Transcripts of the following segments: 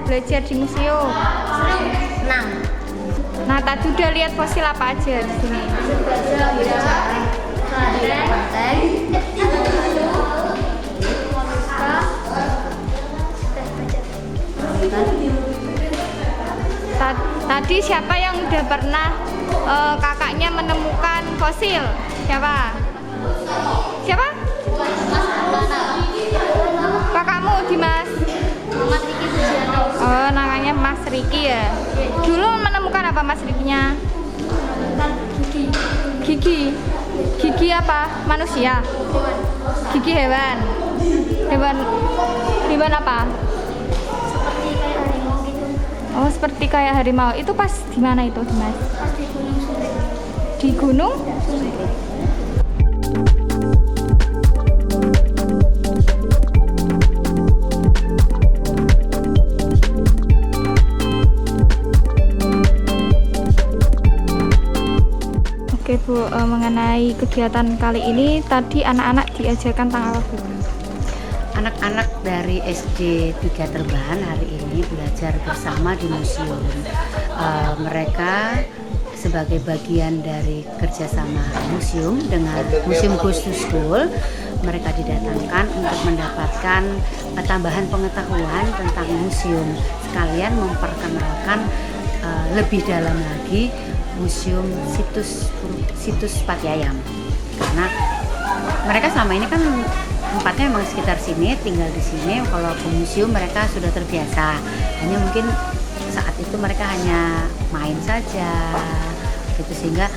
belajar di museum? Senang. Nah, tadi udah lihat fosil apa aja di sini? Tadi siapa yang udah pernah kakaknya menemukan fosil? Siapa? Siapa? Kakakmu, Dimas? Mas Riki Sujiano. Oh, namanya Mas Riki ya. Dulu menemukan apa Mas Rikinya? Gigi. Gigi. Gigi apa? Manusia. Gigi hewan. Hewan apa? Seperti kayak harimau gitu. Oh, seperti kayak harimau. Itu pas di mana itu, Dimas? Pas di Gunung Sumbing. Di gunung? Oke Bu, mengenai kegiatan kali ini tadi anak-anak diajarkan tentang apa Bu? Anak-anak dari SD 3 Terban hari ini belajar bersama di museum. Mereka sebagai bagian dari kerjasama museum dengan Museum Goes to School, mereka didatangkan untuk mendapatkan tambahan pengetahuan tentang museum, sekalian memperkenalkan lebih dalam lagi museum situs Pati Ayam, karena mereka selama ini kan tempatnya memang sekitar sini, tinggal di sini. Kalau ke museum mereka sudah terbiasa, hanya mungkin saat itu mereka hanya main saja gitu, sehingga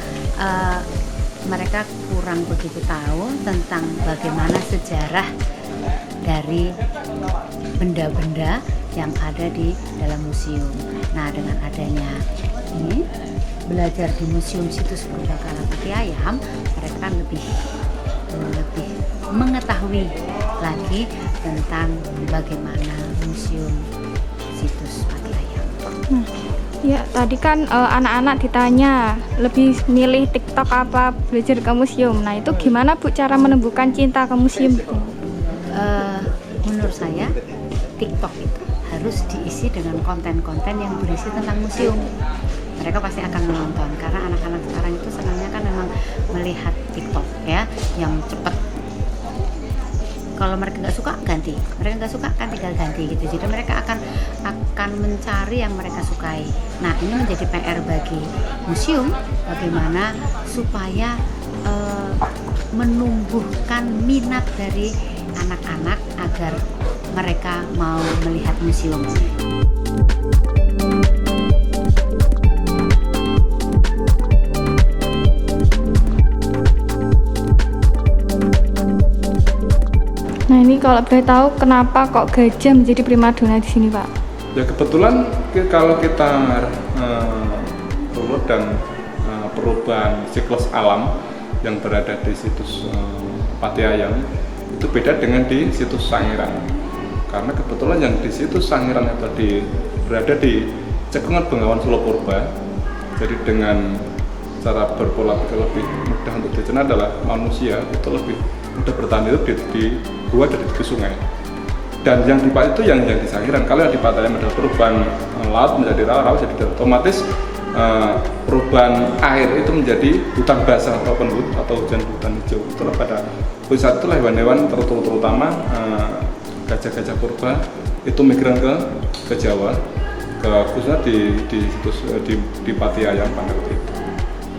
mereka kurang begitu tahu tentang bagaimana sejarah dari benda-benda yang ada di dalam museum. Nah, dengan adanya ini belajar di Museum Situs Purbakala Pati Ayam, mereka kan lebih mengetahui lagi tentang bagaimana Museum Situs Pati Ayam. Ya, tadi kan anak-anak ditanya lebih milih TikTok apa belajar ke museum. Nah, itu gimana Bu cara menumbuhkan cinta ke museum? Menurut saya TikTok itu harus diisi dengan konten-konten yang berisi tentang museum. Mereka pasti akan menonton, karena anak-anak sekarang itu senangnya kan memang melihat TikTok ya, yang cepat. Kalau mereka nggak suka ganti, mereka nggak suka kan tinggal ganti gitu. Jadi mereka akan mencari yang mereka sukai. Nah, ini menjadi PR bagi museum, bagaimana supaya menumbuhkan minat dari anak-anak agar mereka mau melihat museum. Nah, ini kalau boleh tahu kenapa kok gajah menjadi primadona di sini, Pak? Ya kebetulan kalau kita runut dan perubahan siklus alam yang berada di situs Pati Ayam itu beda dengan di situs Sangiran. Karena kebetulan yang di situs Sangiran itu berada di cekungan Bengawan Solo Purba. Jadi dengan cara berpola pikir lebih mudah untuk dicerna adalah manusia itu lebih mudah bertahan itu di gua dari tepi sungai. Dan yang di Pati itu yang di Sangiran. Kalau yang di Pati Ayam adalah perubahan laut menjadi rawa, jadi otomatis perubahan air itu menjadi hutan basah atau penut atau hutan hijau. Itulah pada saat itulah hewan-hewan terutama gajah-gajah purba itu migran ke Jawa, khususnya di Pati Ayam pada waktu itu.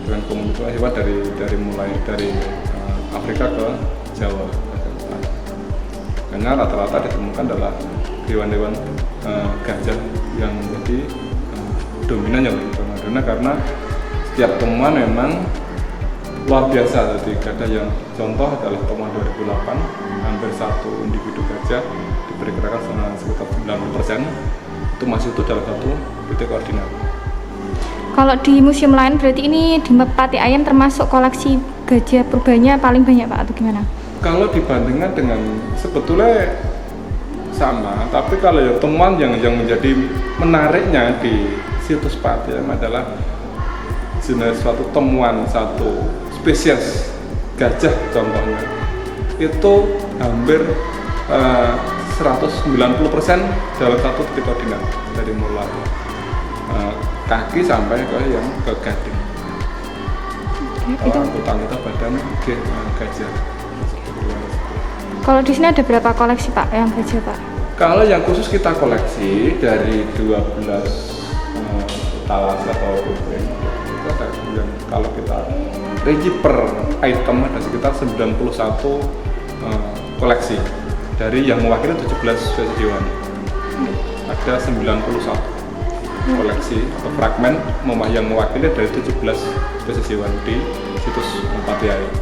Dengan komunitas hewan mulai dari Afrika ke Jawa. Karena rata-rata ditemukan adalah hewan-hewan gajah yang menjadi dominan yang primadona, karena setiap temuan memang luar biasa. Jadi gajah yang contoh adalah temuan 2008, hampir satu individu gajah diperkirakan sekitar 90% itu masih utuh dalam satu titik koordinat. Kalau di museum lain berarti ini di Pati Ayam termasuk koleksi gajah purbanya paling banyak Pak, atau gimana? Kalau dibandingkan dengan sebetulnya sama, tapi kalau ya temuan yang menjadi menariknya di situs Pati Ayam adalah jenis suatu temuan satu spesies gajah contohnya itu hampir 190% dalam satu titik koordinat dari mulai kaki sampai ke yang ke gading. Itu Anggota badan gajah. kalau di sini ada berapa koleksi Pak yang gajah Pak? Kalau yang khusus kita koleksi dari 12 talase atau kuping itu ada yang kalau kita rinci per item ada sekitar 91 koleksi dari yang mewakili 17 spesies hewan. Ada 91 koleksi atau fragmen yang mewakili dari 17 spesies hewan di situs Pati Ayam.